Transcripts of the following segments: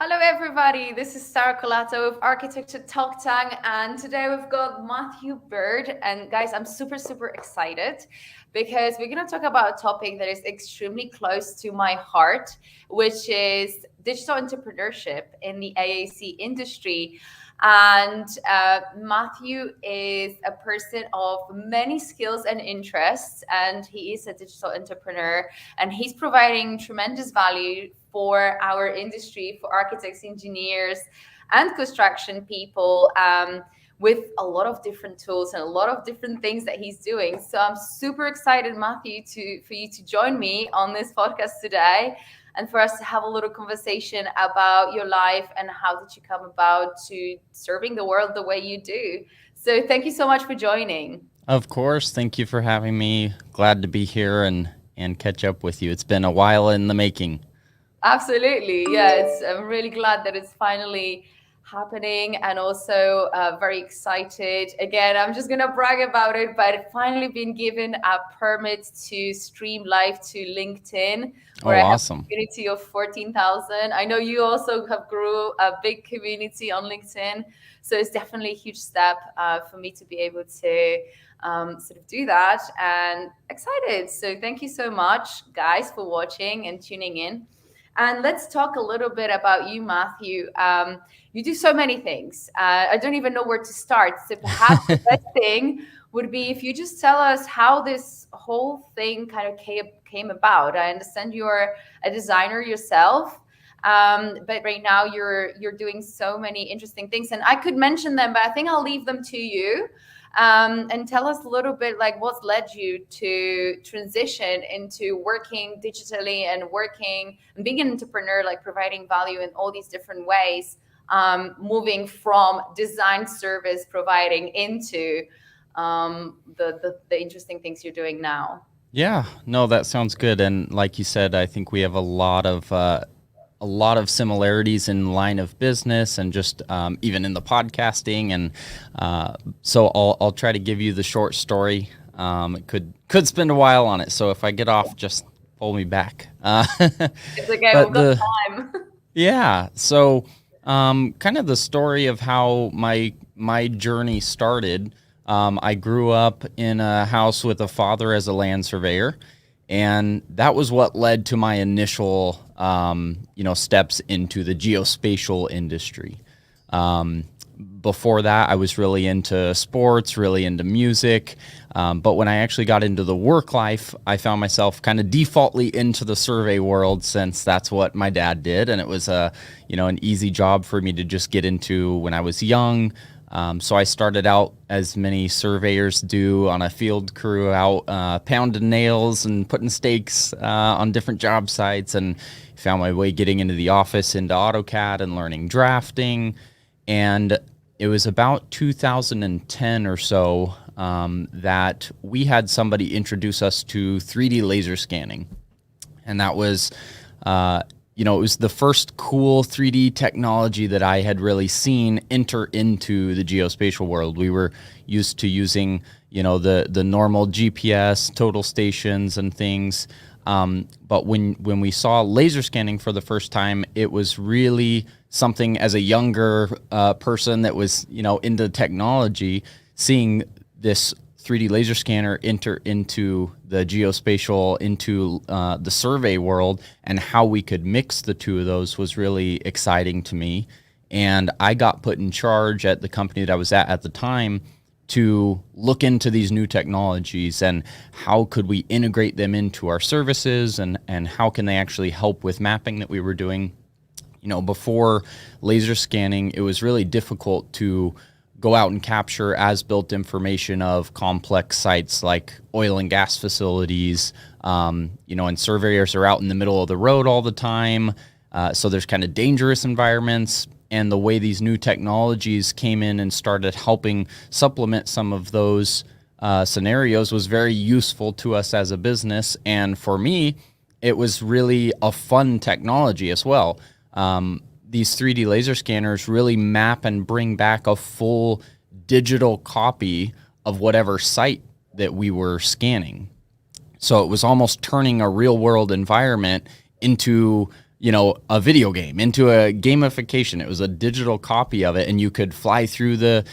Hello, everybody. This is Sarah Colato of Architecture Talk Tang, and today we've got Matthew Bird. And guys, I'm super excited because we're going to talk about a topic that is extremely close to my heart, which is digital entrepreneurship in the AEC industry. And Matthew is a person of many skills and interests, and he is a digital entrepreneur, and he's providing tremendous value for our industry, for architects, engineers, and construction people. With a lot of different tools and a lot of different things that he's doing. So I'm super excited, Matthew, for you to join me on this podcast today and for us to have a little conversation about your life and how did you come about to serving the world the way you do. So thank you so much for joining. Of course. Thank you for having me. Glad to be here and catch up with you. It's been a while in the making. Absolutely. Yes. I'm really glad that it's finally happening and also very excited. Again, I'm just going to brag about it, but I've finally been given a permit to stream live to LinkedIn, where I have Awesome. a community of 14,000. I know you also have grew a big community on LinkedIn. So it's definitely a huge step for me to be able to sort of do that, and excited. So thank you so much, guys, for watching and tuning in. And let's talk a little bit about you, Matthew. You do so many things. I don't even know where to start. So perhaps the best thing would be if you just tell us how this whole thing kind of came about. I understand you're a designer yourself, but right now you're doing so many interesting things. And I could mention them, but I think I'll leave them to you. And tell us a little bit like what's led you to transition into working digitally and working and being an entrepreneur, like providing value in all these different ways, moving from design service providing into the interesting things you're doing now. Yeah, no, that sounds good. And like you said, I think we have a lot of similarities in line of business and just even in the podcasting. And so I'll try to give you the short story. It could spend a while on it. So if I get off, just pull me back. It's okay, we've got time. Yeah. So kind of the story of how my journey started. I grew up in a house with a father as a land surveyor. And that was what led to my initial, steps into the geospatial industry. Before that, I was really into sports, really into music. But when I actually got into the work life, I found myself kind of defaultly into the survey world, since that's what my dad did. And it was an easy job for me to just get into when I was young. So I started out, as many surveyors do, on a field crew out pounding nails and putting stakes on different job sites, and found my way getting into the office, into AutoCAD and learning drafting. And it was about 2010 or so that we had somebody introduce us to 3D laser scanning. And that was it was the first cool 3D technology that I had really seen enter into the geospatial world. We were used to using, the normal GPS, total stations and things. But when we saw laser scanning for the first time, it was really something, as a younger person that was, into technology, seeing this 3D laser scanner enter into the geospatial, into the survey world, and how we could mix the two of those was really exciting to me. And I got put in charge at the company that I was at the time to look into these new technologies and how could we integrate them into our services, and how can they actually help with mapping that we were doing. Before laser scanning, it was really difficult to go out and capture as-built information of complex sites like oil and gas facilities, and surveyors are out in the middle of the road all the time. So there's kind of dangerous environments, and the way these new technologies came in and started helping supplement some of those scenarios was very useful to us as a business. And for me, it was really a fun technology as well. These 3D laser scanners really map and bring back a full digital copy of whatever site that we were scanning. So it was almost turning a real world environment into, a video game, into a gamification. It was a digital copy of it, and you could fly through the,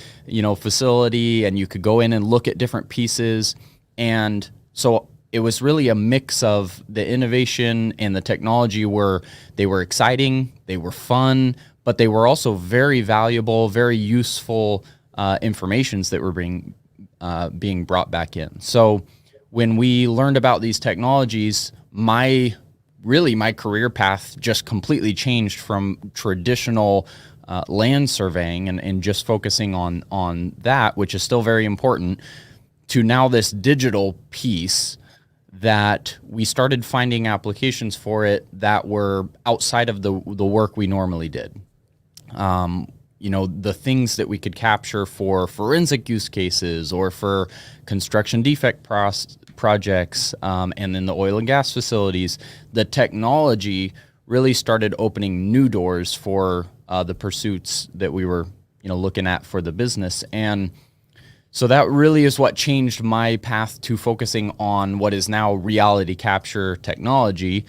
facility, and you could go in and look at different pieces. And so it was really a mix of the innovation and the technology where they were exciting, they were fun, but they were also very valuable, very useful informations that were being brought back in. So when we learned about these technologies, my career path just completely changed from traditional land surveying and just focusing on that, which is still very important, to now this digital piece that we started finding applications for it that were outside of the work we normally did. The things that we could capture for forensic use cases or for construction defect projects, and in the oil and gas facilities, the technology really started opening new doors for the pursuits that we were, looking at for the business. And so that really is what changed my path to focusing on what is now reality capture technology,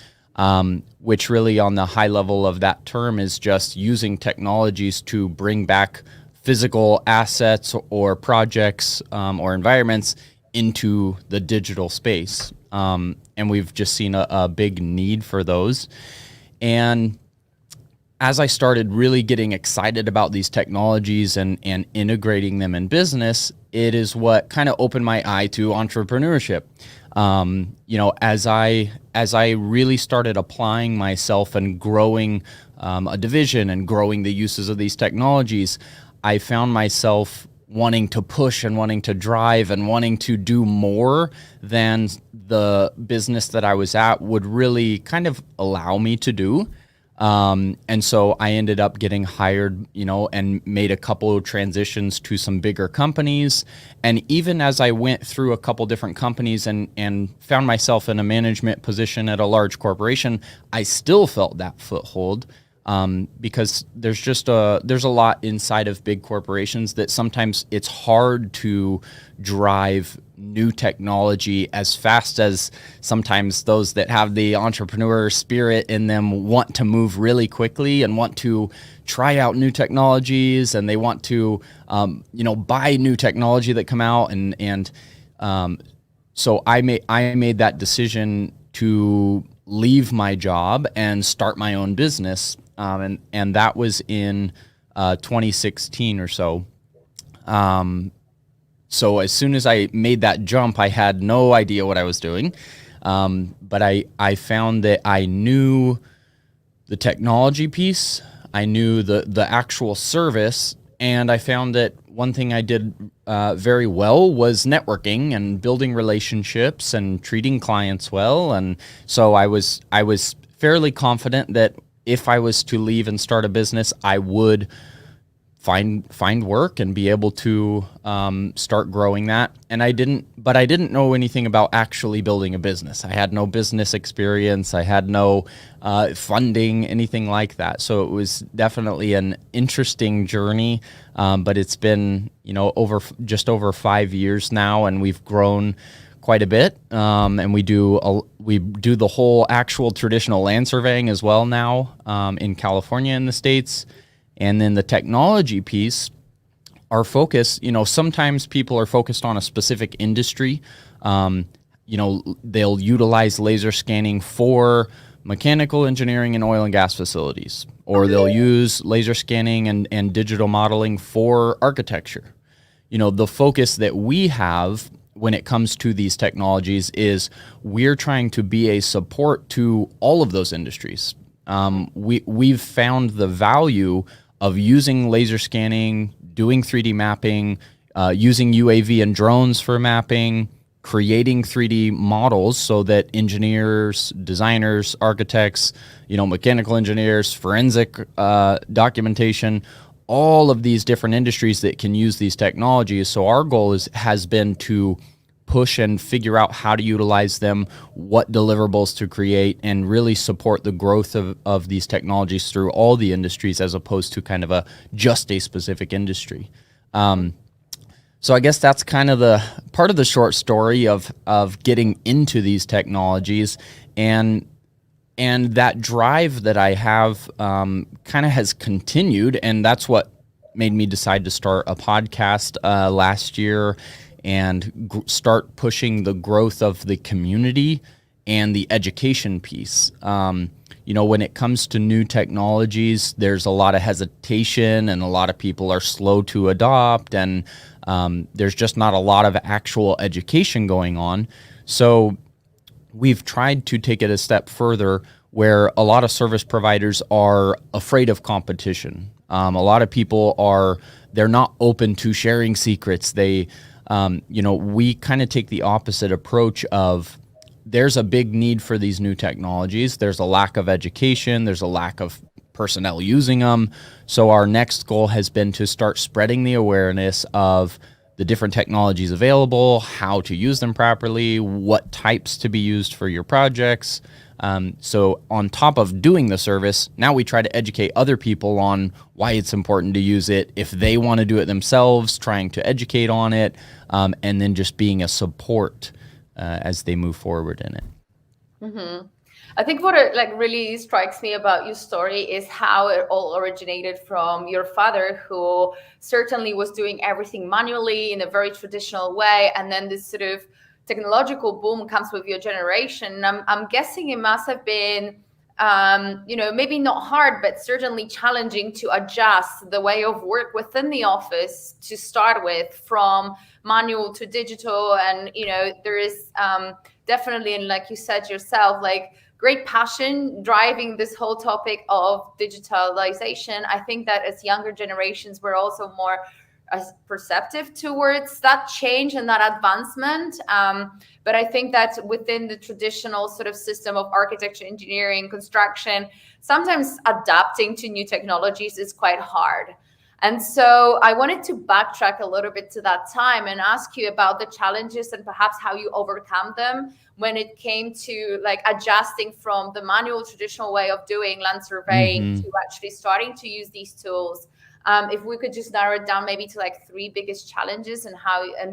which really on the high level of that term is just using technologies to bring back physical assets or projects or environments into the digital space. And we've just seen a big need for those. And as I started really getting excited about these technologies and integrating them in business, it is what kind of opened my eye to entrepreneurship. As I really started applying myself and growing a division and growing the uses of these technologies, I found myself wanting to push and wanting to drive and wanting to do more than the business that I was at would really kind of allow me to do. And so I ended up getting hired, and made a couple of transitions to some bigger companies. And even as I went through a couple different companies and found myself in a management position at a large corporation, I still felt that foothold. Because there's a lot inside of big corporations that sometimes it's hard to drive new technology as fast as sometimes those that have the entrepreneur spirit in them want to move really quickly and want to try out new technologies, and they want to buy new technology that come out, and so I made that decision to leave my job and start my own business. And that was in 2016 or so. So as soon as I made that jump, I had no idea what I was doing. But I found that I knew the technology piece, I knew the actual service, and I found that one thing I did very well was networking and building relationships and treating clients well. And so I was fairly confident that if I was to leave and start a business, I would find work and be able to start growing that. And I didn't know anything about actually building a business. I had no business experience. I had no funding, anything like that. So it was definitely an interesting journey. But it's been, just over 5 years now, and we've grown quite a bit. And we do the whole actual traditional land surveying as well now in California in the States. And then the technology piece, our focus, sometimes people are focused on a specific industry. They'll utilize laser scanning for mechanical engineering and oil and gas facilities, or they'll use laser scanning and digital modeling for architecture. The focus that we have when it comes to these technologies is we're trying to be a support to all of those industries. We've found the value of using laser scanning, doing 3D mapping, using UAV and drones for mapping, creating 3D models so that engineers, designers, architects, mechanical engineers, forensic documentation, all of these different industries that can use these technologies. So our goal has been to push and figure out how to utilize them, what deliverables to create, and really support the growth of these technologies through all the industries as opposed to kind of just a specific industry. So I guess that's kind of the part of the short story of getting into these technologies. And And that drive that I have kind of has continued, and that's what made me decide to start a podcast last year and start pushing the growth of the community and the education piece. When it comes to new technologies, there's a lot of hesitation and a lot of people are slow to adopt, and there's just not a lot of actual education going on. So we've tried to take it a step further where a lot of service providers are afraid of competition. A lot of people they're not open to sharing secrets. We kind of take the opposite approach of there's a big need for these new technologies. There's a lack of education. There's a lack of personnel using them. So our next goal has been to start spreading the awareness of the different technologies available, how to use them properly, what types to be used for your projects. So on top of doing the service, now we try to educate other people on why it's important to use it. If they want to do it themselves, trying to educate on it, and then just being a support as they move forward in it. Mm-hmm. I think what really strikes me about your story is how it all originated from your father, who certainly was doing everything manually in a very traditional way. And then this sort of technological boom comes with your generation. I'm guessing it must have been, maybe not hard, but certainly challenging to adjust the way of work within the office to start with, from manual to digital. And, there is definitely, and like you said yourself, great passion driving this whole topic of digitalization. I think that as younger generations, we're also more perceptive towards that change and that advancement. But I think that within the traditional sort of system of architecture, engineering, construction, sometimes adapting to new technologies is quite hard. And so I wanted to backtrack a little bit to that time and ask you about the challenges and perhaps how you overcome them when it came to adjusting from the manual traditional way of doing land surveying to actually starting to use these tools. If we could just narrow it down maybe to 3 biggest challenges and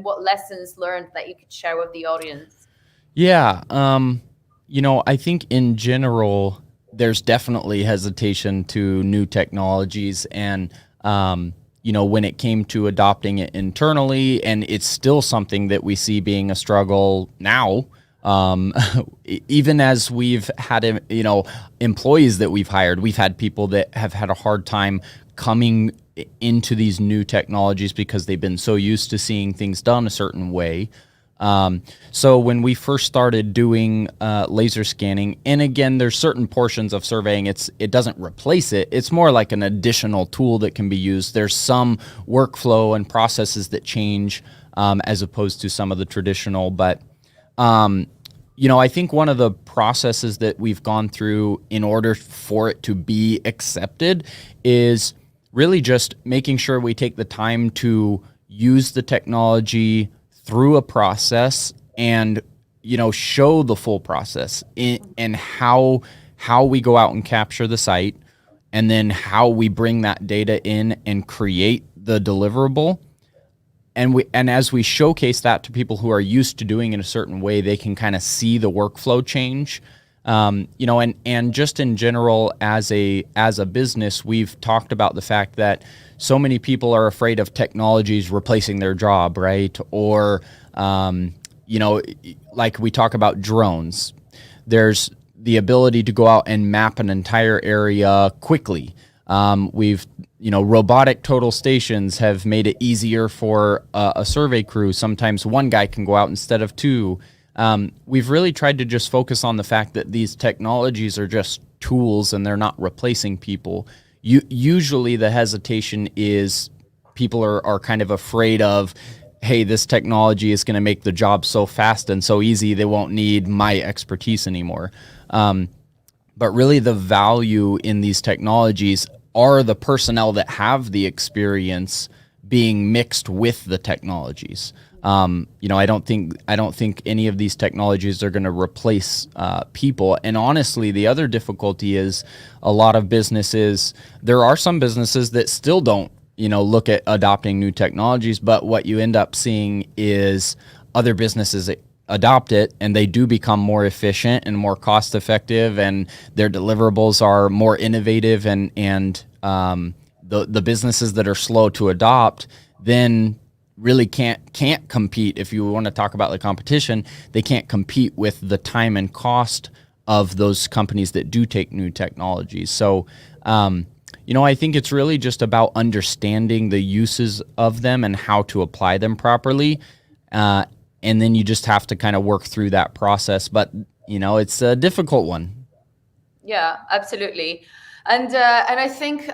what lessons learned that you could share with the audience. Yeah. I think in general, there's definitely hesitation to new technologies, and when it came to adopting it internally, and it's still something that we see being a struggle now. Even as we've had, employees that we've hired, we've had people that have had a hard time coming into these new technologies because they've been so used to seeing things done a certain way. So when we first started doing laser scanning, and again, there's certain portions of surveying, it doesn't replace it. It's more like an additional tool that can be used. There's some workflow and processes that change as opposed to some of the traditional. But, I think one of the processes that we've gone through in order for it to be accepted is really just making sure we take the time to use the technology through a process and, show the full process and how we go out and capture the site, and then how we bring that data in and create the deliverable. And as we showcase that to people who are used to doing it a certain way, they can kind of see the workflow change. And just in general, as a business, we've talked about the fact that so many people are afraid of technologies replacing their job, right? Or, like we talk about drones, there's the ability to go out and map an entire area quickly. Robotic total stations have made it easier for a survey crew. Sometimes one guy can go out instead of 2. We've really tried to just focus on the fact that these technologies are just tools and they're not replacing people. Usually the hesitation is people are kind of afraid of, hey, this technology is going to make the job so fast and so easy, they won't need my expertise anymore. But really the value in these technologies are the personnel that have the experience being mixed with the technologies. I don't think any of these technologies are going to replace people. And honestly, the other difficulty is a lot of businesses, there are some businesses that still don't, look at adopting new technologies, but what you end up seeing is other businesses adopt it and they do become more efficient and more cost effective, and their deliverables are more innovative, and the businesses that are slow to adopt then really can't compete. If you want to talk about the competition, they can't compete with the time and cost of those companies that do take new technologies. So, I think it's really just about understanding the uses of them and how to apply them properly. And then you just have to kind of work through that process. But, it's a difficult one. Yeah, absolutely. And I think,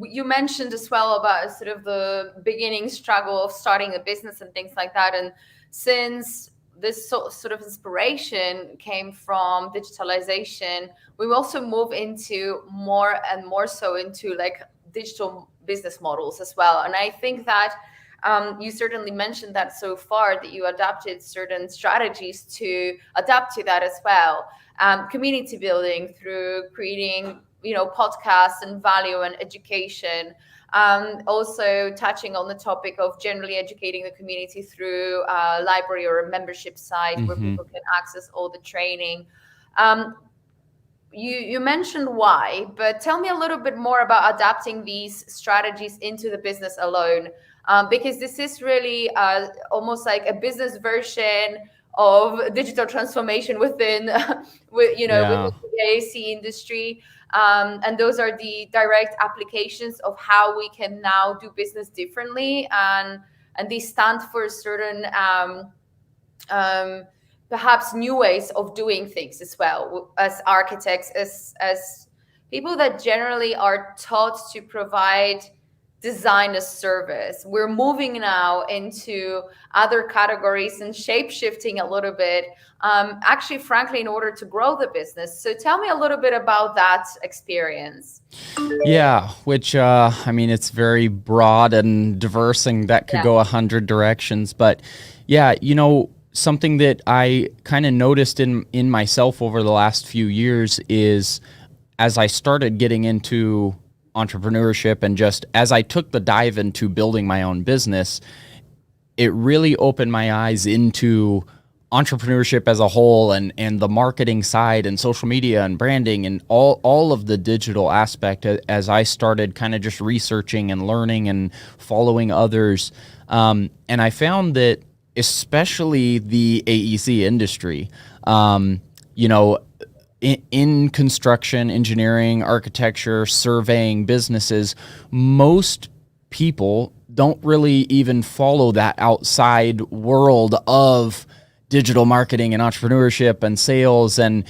you mentioned as well about sort of the beginning struggle of starting a business and things like that. And since this sort of inspiration came from digitalization, we also move into more and more so into like digital business models as well. And I think that you certainly mentioned that so far that you adapted certain strategies to adapt to that as well. Community building through creating podcasts and value and education. Also touching on the topic of generally educating the community through a library or a membership site where people can access all the training. You mentioned why, but tell me a little bit more about adapting these strategies into the business alone, because this is really almost like a business version of digital transformation within within the AEC industry. And those are the direct applications of how we can now do business differently. And these stand for certain perhaps new ways of doing things as well, as architects, as people that generally are taught to provide design as service. We're moving now into other categories and shape shifting a little bit, actually, frankly, in order to grow the business. So tell me a little bit about that experience. Yeah, which, it's very broad and diverse, and that could go 100 directions. But yeah, something that I kind of noticed in myself over the last few years is as I started getting into entrepreneurship and just as I took the dive into building my own business, it really opened my eyes into entrepreneurship as a whole, and the marketing side and social media and branding and all of the digital aspect as I started kind of just researching and learning and following others. And I found that especially the AEC industry, in construction, engineering, architecture, surveying businesses, most people don't really even follow that outside world of digital marketing and entrepreneurship and sales and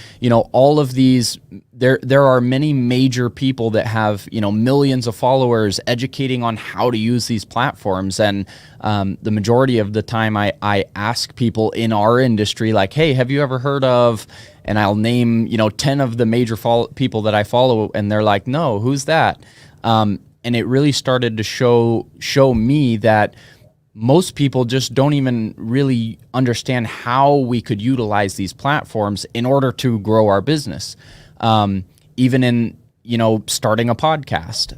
all of these. There are many major people that have millions of followers educating on how to use these platforms, and the majority of the time I ask people in our industry, like, hey, have you ever heard of, and I'll name 10 of the major people that I follow, and they're like, no, who's that? And it really started to show me that most people just don't even really understand how we could utilize these platforms in order to grow our business. Even in, starting a podcast.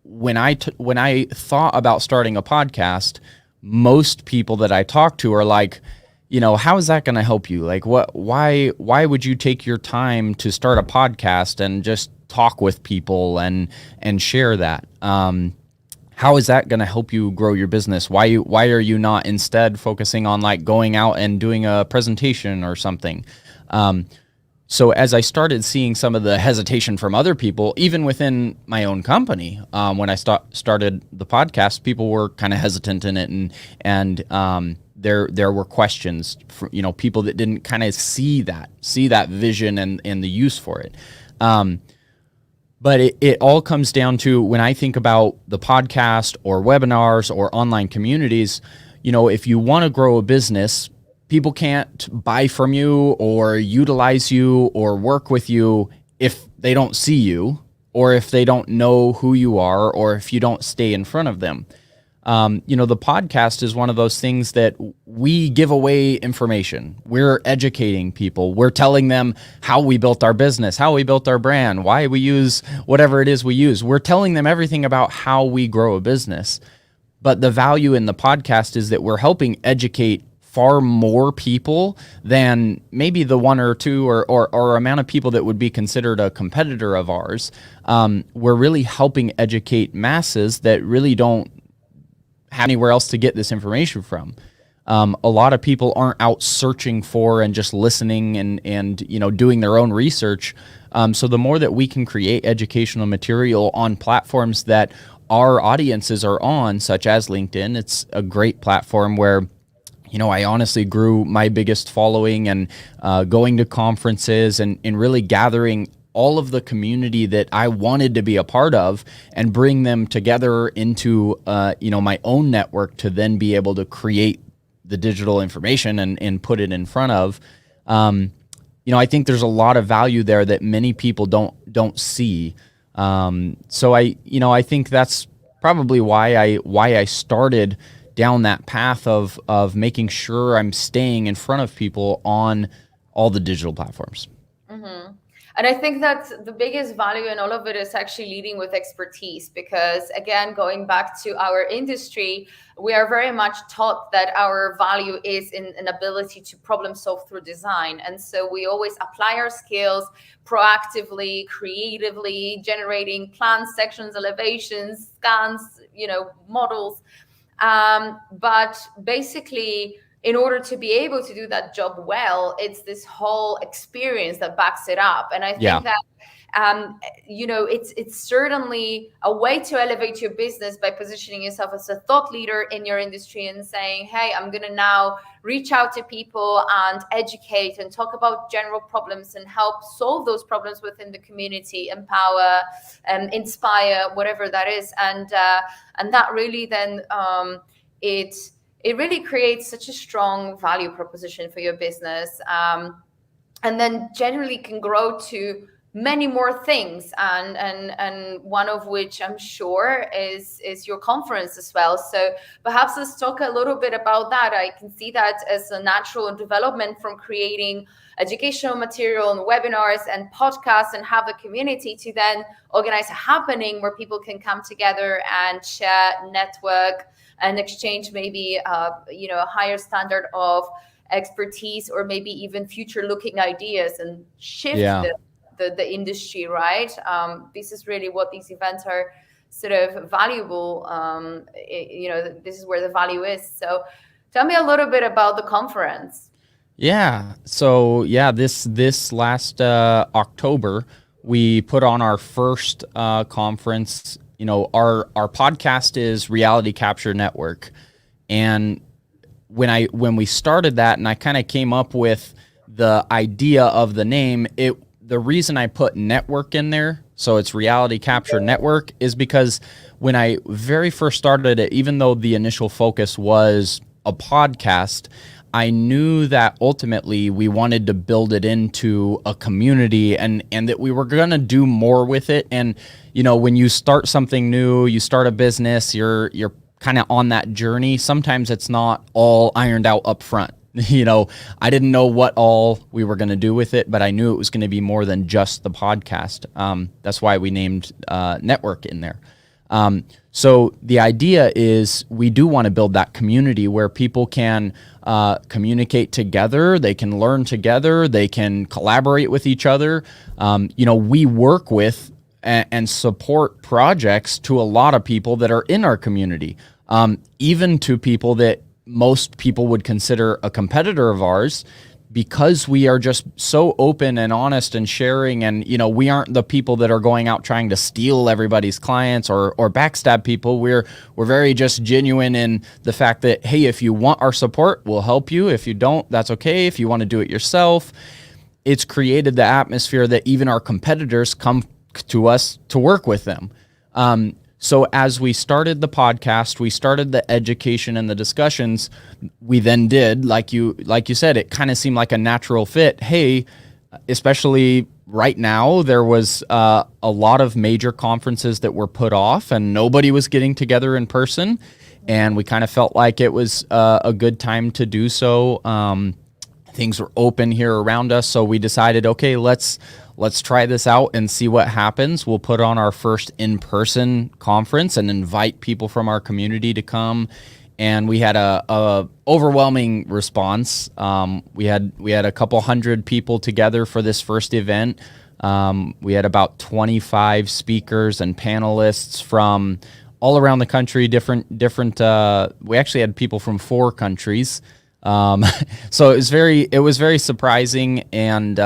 When I thought about starting a podcast, most people that I talk to are like, how is that going to help you? Like, why would you take your time to start a podcast and just talk with people and share that? How is that going to help you grow your business? Why are you not instead focusing on like going out and doing a presentation or something? So as I started seeing some of the hesitation from other people, even within my own company, when I started the podcast, people were kind of hesitant in it, and there were questions for, people that didn't kind of see that vision and the use for it. But it all comes down to, when I think about the podcast or webinars or online communities, if you want to grow a business, people can't buy from you or utilize you or work with you if they don't see you, or if they don't know who you are, or if you don't stay in front of them. The podcast is one of those things that we give away information. We're educating people. We're telling them how we built our business, how we built our brand, why we use whatever it is we use. We're telling them everything about how we grow a business. But the value in the podcast is that we're helping educate far more people than maybe the one or two or amount of people that would be considered a competitor of ours. We're really helping educate masses that really don't have anywhere else to get this information from. A lot of people aren't out searching for and just listening and doing their own research. So the more that we can create educational material on platforms that our audiences are on, such as LinkedIn, it's a great platform where I honestly grew my biggest following and going to conferences and really gathering all of the community that I wanted to be a part of and bring them together into my own network to then be able to create the digital information and put it in front of. I think there's a lot of value there that many people don't see. So I think that's probably why I started down that path of making sure I'm staying in front of people on all the digital platforms. Mm-hmm. And I think that the biggest value in all of it is actually leading with expertise, because again, going back to our industry, we are very much taught that our value is in an ability to problem solve through design. And so we always apply our skills proactively, creatively, generating plans, sections, elevations, scans, models. But basically, in order to be able to do that job well, it's this whole experience that backs it up. And I think that, it's certainly a way to elevate your business by positioning yourself as a thought leader in your industry and saying, hey, I'm going to now reach out to people and educate and talk about general problems and help solve those problems within the community, empower and inspire, whatever that is. And that really then, it really creates such a strong value proposition for your business, and then generally can grow to many more things, and one of which I'm sure is your conference as well. So perhaps let's talk a little bit about that. I can see that as a natural development from creating educational material and webinars and podcasts and have a community to then organize a happening where people can come together and share, network, and exchange maybe a higher standard of expertise, or maybe even future looking ideas and shift the industry, right? This is really what these events are sort of valuable. This is where the value is. So tell me a little bit about the conference. Yeah. So this last October, we put on our first conference. Our podcast is Reality Capture Network. And when we started that and I kind of came up with the idea of the name, the reason I put network in there, so it's Reality Capture Network, is because when I very first started it, even though the initial focus was a podcast, I knew that ultimately we wanted to build it into a community and that we were going to do more with it. And, when you start something new, you start a business, you're kind of on that journey. Sometimes it's not all ironed out up front. I didn't know what all we were going to do with it, but I knew it was going to be more than just the podcast. That's why we named Network in there. So the idea is we do want to build that community where people can communicate together, they can learn together, they can collaborate with each other. We work with and support projects to a lot of people that are in our community, even to people that most people would consider a competitor of ours, because we are just so open and honest and sharing, and we aren't the people that are going out trying to steal everybody's clients or backstab people. We're very just genuine in the fact that, hey, if you want our support, we'll help you. If you don't, that's okay. If you want to do it yourself, it's created the atmosphere that even our competitors come to us to work with them. So as we started the podcast, we started the education and the discussions. We then did, like you said, it kind of seemed like a natural fit. Hey, especially right now, there was a lot of major conferences that were put off and nobody was getting together in person. And we kind of felt like it was a good time to do so. Things were open here around us. So we decided, okay, let's try this out and see what happens. We'll put on our first in-person conference and invite people from our community to come and we had a overwhelming response. We had a couple hundred people together for this first event. We had about 25 speakers and panelists from all around the country, different. We actually had people from 4 countries. So it was very surprising and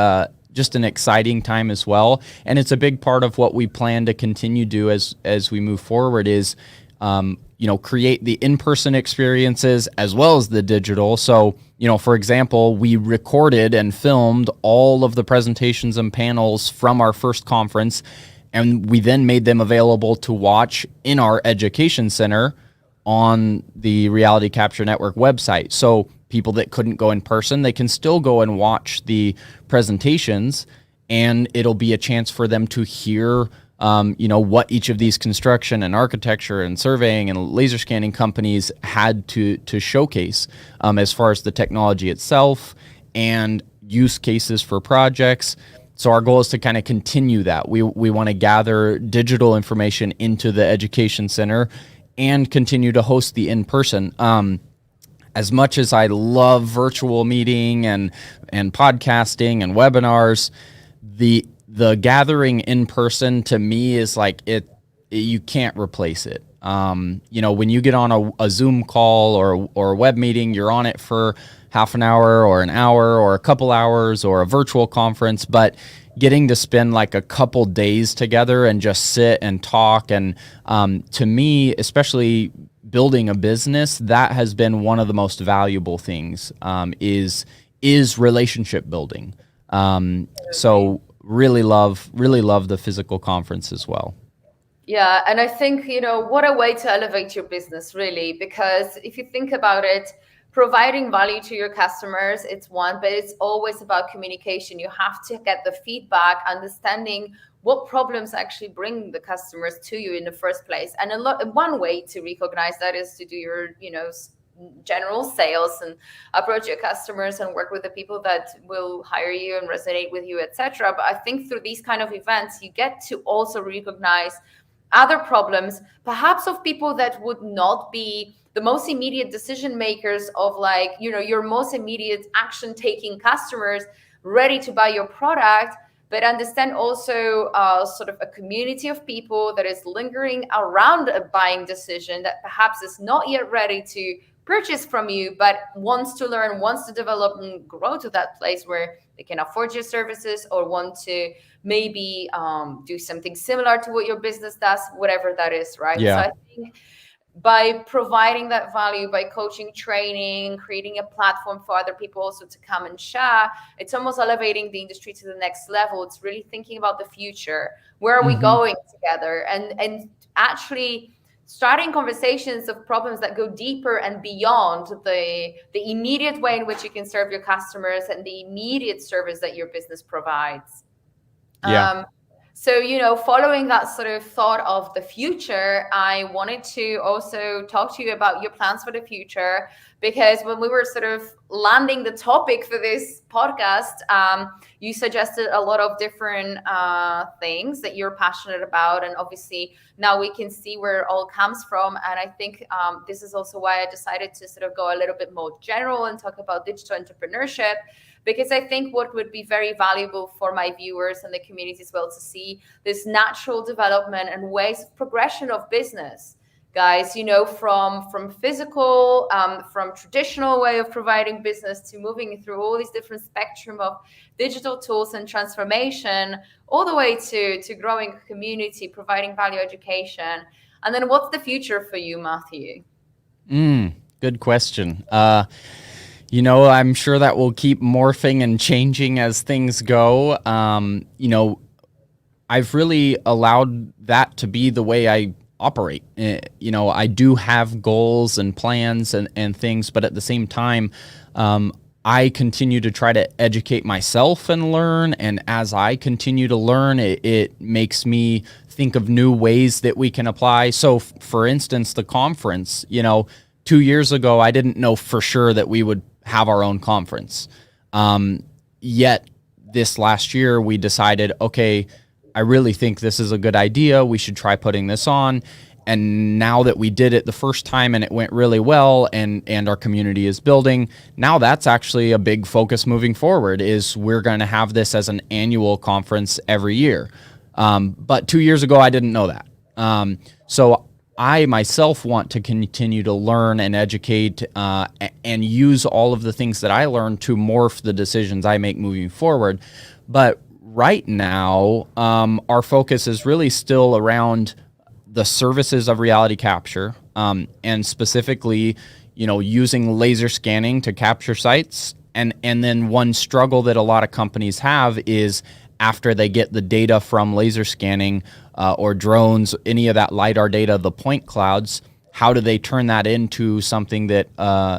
just an exciting time as well. And it's a big part of what we plan to continue to do as we move forward is, create the in-person experiences as well as the digital. So, for example, we recorded and filmed all of the presentations and panels from our first conference, and we then made them available to watch in our education center on the Reality Capture Network website. So people that couldn't go in person, they can still go and watch the presentations, and it'll be a chance for them to hear what each of these construction and architecture and surveying and laser scanning companies had to showcase as far as the technology itself and use cases for projects. So our goal is to kind of continue that. We want to gather digital information into the education center and continue to host the in-person. As much as I love virtual meeting and podcasting and webinars, the gathering in person to me is like you can't replace it. When you get on a Zoom call or a web meeting, you're on it for half an hour or an hour or a couple hours or a virtual conference, but getting to spend like a couple days together and just sit and talk. And to me, especially building a business, that has been one of the most valuable things, is relationship building. So really love the physical conference as well. Yeah. And I think, what a way to elevate your business, really, because if you think about it, providing value to your customers, it's one, but it's always about communication. You have to get the feedback, understanding what problems actually bring the customers to you in the first place. And one way to recognize that is to do your, general sales and approach your customers and work with the people that will hire you and resonate with you, etc. But I think through these kind of events, you get to also recognize other problems, perhaps of people that would not be the most immediate decision makers of your most immediate action taking customers ready to buy your product, but understand also sort of a community of people that is lingering around a buying decision that perhaps is not yet ready to purchase from you, but wants to learn, wants to develop and grow to that place where they can afford your services or want to maybe do something similar to what your business does, whatever that is, right? Yeah. So I think by providing that value, by coaching, training, creating a platform for other people also to come and share, it's almost elevating the industry to the next level. It's really thinking about the future. Where are we going together? And actually starting conversations of problems that go deeper and beyond the immediate way in which you can serve your customers and the immediate service that your business provides. Yeah. So, following that sort of thought of the future, I wanted to also talk to you about your plans for the future, because when we were sort of landing the topic for this podcast, you suggested a lot of different things that you're passionate about. And obviously now we can see where it all comes from. And I think this is also why I decided to sort of go a little bit more general and talk about digital entrepreneurship, because I think what would be very valuable for my viewers and the community as well to see this natural development and ways of progression of business. Guys, from physical, from traditional way of providing business to moving through all these different spectrum of digital tools and transformation, all the way to growing a community, providing value education. And then what's the future for you, Matthew? Good question. I'm sure that will keep morphing and changing as things go. I've really allowed that to be the way I operate. I do have goals and plans and things, but at the same time, I continue to try to educate myself and learn. And as I continue to learn, it makes me think of new ways that we can apply. So for instance, the conference, 2 years ago, I didn't know for sure that we would have our own conference. Yet this last year, we decided, okay, I really think this is a good idea. We should try putting this on. and now that we did it the first time and it went really well, and our community is building, now that's actually a big focus moving forward, is we're going to have this as an annual conference every year. But 2 years ago, I didn't know that. So I myself want to continue to learn and educate and use all of the things that I learned to morph the decisions I make moving forward. But right now, our focus is really still around the services of reality capture, and specifically, using laser scanning to capture sites. And then one struggle that a lot of companies have is, after they get the data from laser scanning or drones, any of that LiDAR data, the point clouds, how do they turn that into something that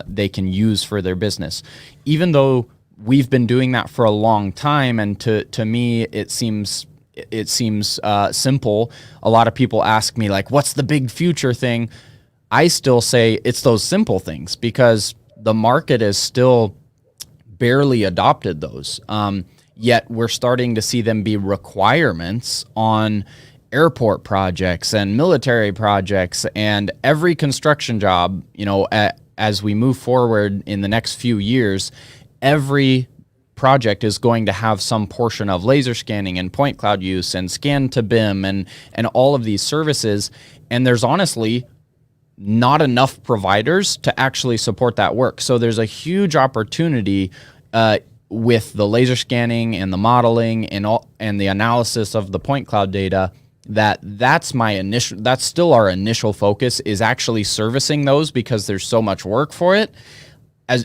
they can use for their business? Even though we've been doing that for a long time, and to me it seems simple. A lot of people ask me, like, what's the big future thing? I still say it's those simple things, because the market is still barely adopted those. Yet we're starting to see them be requirements on airport projects and military projects and every construction job. As we move forward in the next few years, every project is going to have some portion of laser scanning and point cloud use and scan to BIM and all of these services. And there's honestly not enough providers to actually support that work. So there's a huge opportunity with the laser scanning and the modeling and the analysis of the point cloud data. That's still our initial focus, is actually servicing those, because there's so much work for it,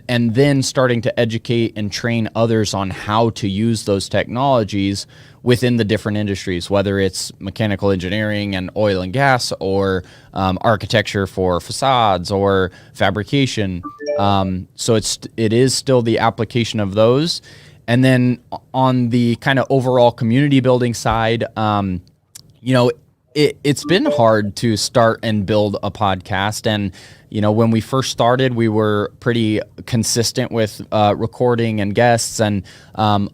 and then starting to educate and train others on how to use those technologies within the different industries, whether it's mechanical engineering and oil and gas, or architecture for facades or fabrication. So it is still the application of those. And then on the kind of overall community building side, it's been hard to start and build a podcast. And, when we first started, we were pretty consistent with recording and guests. And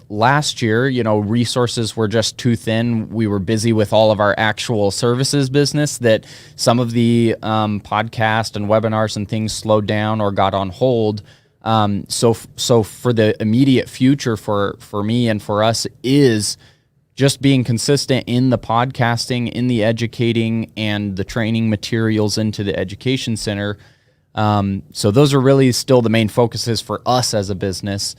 last year, resources were just too thin. We were busy with all of our actual services business, that some of the podcast and webinars and things slowed down or got on hold. So for the immediate future for me and for us is just being consistent in the podcasting, in the educating, and the training materials into the education center. So those are really still the main focuses for us as a business.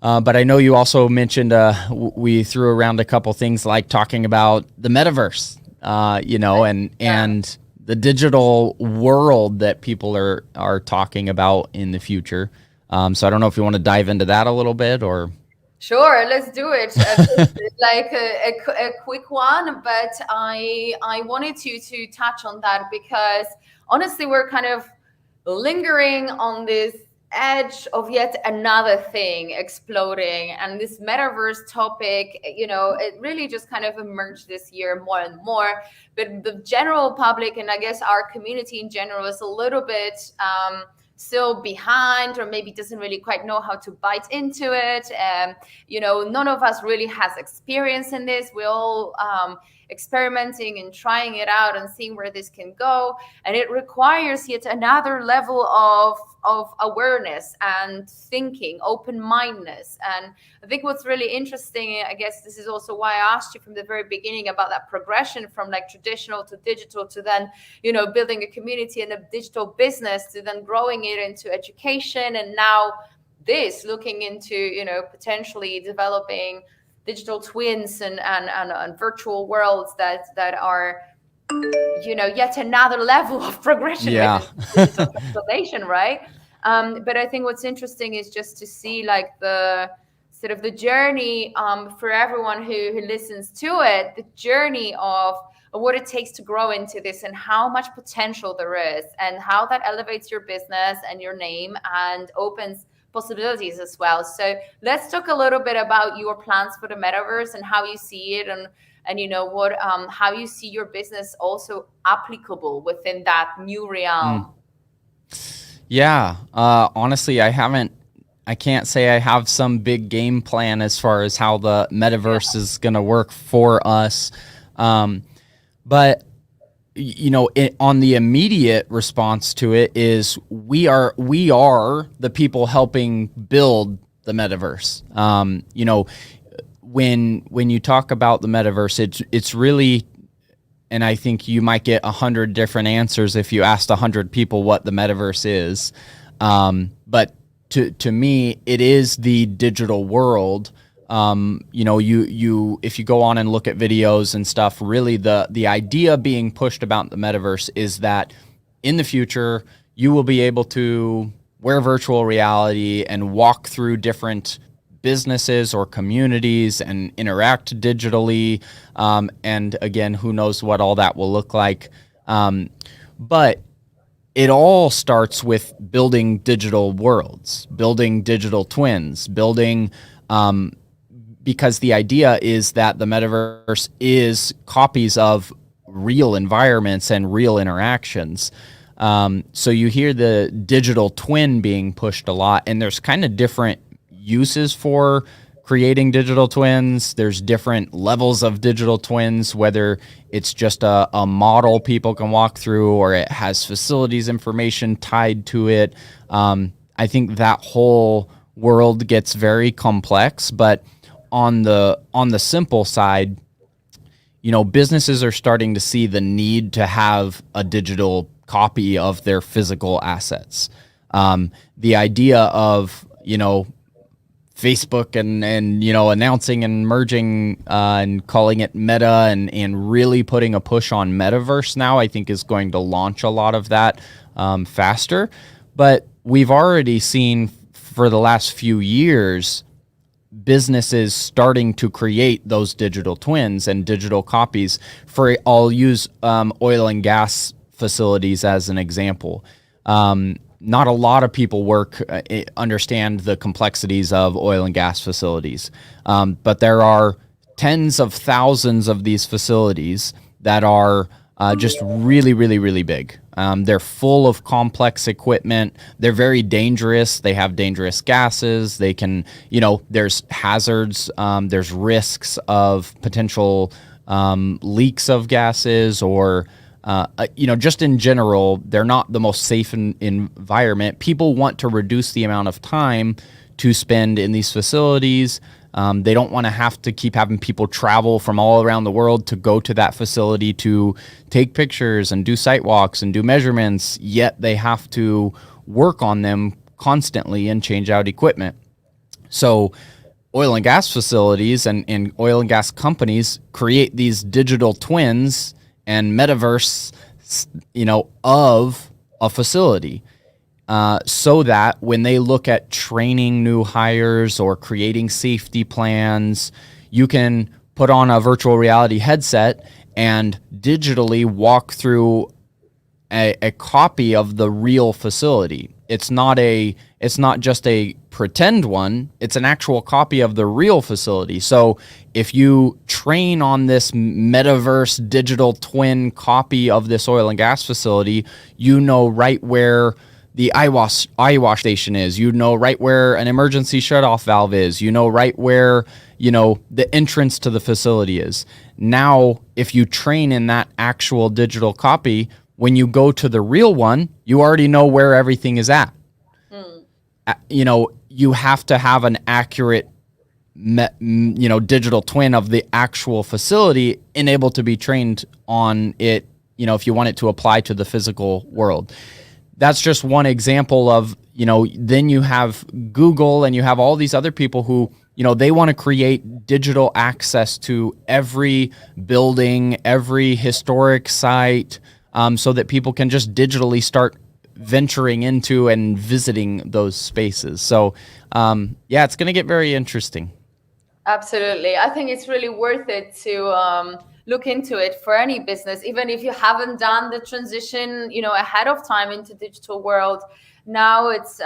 But I know you also mentioned we threw around a couple things, like talking about the Metaverse, and the digital world that people are talking about in the future. So I don't know if you want to dive into that a little bit, or... Sure, let's do it. Like a quick one, but I wanted to touch on that, because honestly, we're kind of lingering on this edge of yet another thing exploding, and this Metaverse topic, it really just kind of emerged this year more and more. But the general public, and I guess our community in general, is a little bit still behind, or maybe doesn't really quite know how to bite into it. None of us really has experience in this. We're all experimenting and trying it out and seeing where this can go. And it requires yet another level of awareness and thinking, open-mindedness. And I think what's really interesting, I guess this is also why I asked you from the very beginning about that progression from like traditional to digital, to then, building a community and a digital business, to then growing it into education. And now this, looking into, potentially developing digital twins and virtual worlds that are, yet another level of progression. Yeah. Digital transformation, right? But I think what's interesting is just to see like the sort of the journey for everyone who listens to it, the journey of what it takes to grow into this, and how much potential there is, and how that elevates your business and your name and opens possibilities as well. So let's talk a little bit about your plans for the Metaverse and how you see it, and how you see your business also applicable within that new realm. Yeah, honestly, I can't say I have some big game plan as far as how the Metaverse is going to work for us. But on the immediate response to it is we are the people helping build the metaverse. When you talk about the metaverse, it's really, and I think you might get 100 different answers if you asked 100 people what the metaverse is. But to me, it is the digital world. If you go on and look at videos and stuff, really the idea being pushed about the metaverse is that in the future, you will be able to wear virtual reality and walk through different businesses or communities and interact digitally. And again, who knows what all that will look like. But it all starts with building digital worlds, building digital twins, because the idea is that the metaverse is copies of real environments and real interactions. So you hear the digital twin being pushed a lot, and there's kind of different uses for creating digital twins. There's different levels of digital twins, whether it's just a model people can walk through or it has facilities information tied to it. I think that whole world gets very complex, but on the simple side, businesses are starting to see the need to have a digital copy of their physical assets. The idea of, Facebook and announcing and merging and calling it Meta and really putting a push on Metaverse now, I think is going to launch a lot of that faster. But we've already seen for the last few years businesses starting to create those digital twins and digital copies I'll use oil and gas facilities as an example. Not a lot of people understand the complexities of oil and gas facilities, but there are tens of thousands of these facilities that are just really, really, really big. They're full of complex equipment. They're very dangerous. They have dangerous gases. They can, there's hazards. There's risks of potential leaks of gases or just in general, they're not the most safe environment. People want to reduce the amount of time to spend in these facilities. They don't want to have to keep having people travel from all around the world to go to that facility to take pictures and do site walks and do measurements, yet they have to work on them constantly and change out equipment. So oil and gas facilities and oil and gas companies create these digital twins and metaverse, of a facility, so that when they look at training new hires or creating safety plans, you can put on a virtual reality headset and digitally walk through a copy of the real facility. It's not just a pretend one, it's an actual copy of the real facility. So if you train on this metaverse digital twin copy of this oil and gas facility, right where the eye wash station is, right where an emergency shutoff valve is, right where, the entrance to the facility is. Now, if you train in that actual digital copy, when you go to the real one, you already know where everything is at. You have to have an accurate, digital twin of the actual facility and able to be trained on it, if you want it to apply to the physical world. That's just one example of, then you have Google and you have all these other people who, they want to create digital access to every building, every historic site, so that people can just digitally start venturing into and visiting those spaces. So, it's going to get very interesting. Absolutely. I think it's really worth it to look into it for any business, even if you haven't done the transition, ahead of time into digital world. now it's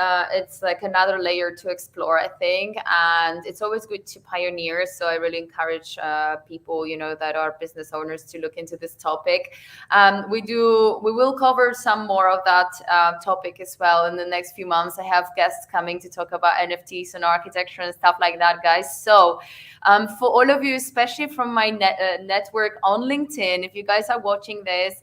like another layer to explore, I think, and it's always good to pioneer. So I really encourage people, that are business owners to look into this topic. We will cover some more of that topic as well in the next few months. I have guests coming to talk about NFTs and architecture and stuff like that, guys. So for all of you, especially from my network on LinkedIn, if you guys are watching this,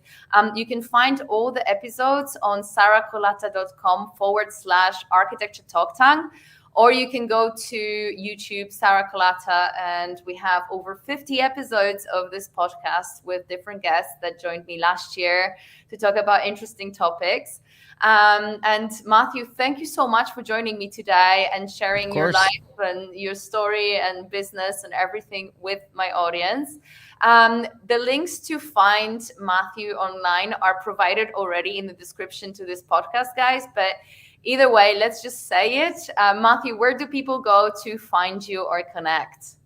you can find all the episodes on sarahcolata.com/architecture talk tank, or you can go to YouTube, Sarah Colata, and we have over 50 episodes of this podcast with different guests that joined me last year to talk about interesting topics. And Matthew, thank you so much for joining me today and sharing your life and your story and business and everything with my audience. The links to find Matthew online are provided already in the description to this podcast, guys. But either way, let's just say it. Matthew, where do people go to find you or connect?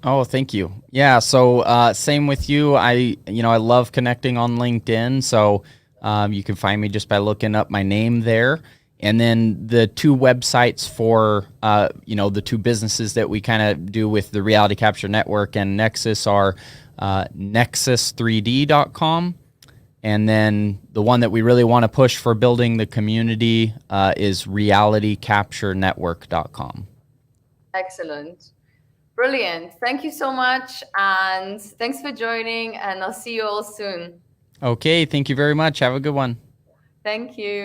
Oh, thank you. Yeah. So same with you. I love connecting on LinkedIn. So you can find me just by looking up my name there. And then the two websites for, the two businesses that we kind of do with the Reality Capture Network and Nexus are nexus3d.com. And then the one that we really want to push for building the community is realitycapturenetwork.com. Excellent. Brilliant. Thank you so much. And thanks for joining. And I'll see you all soon. Okay. Thank you very much. Have a good one. Thank you.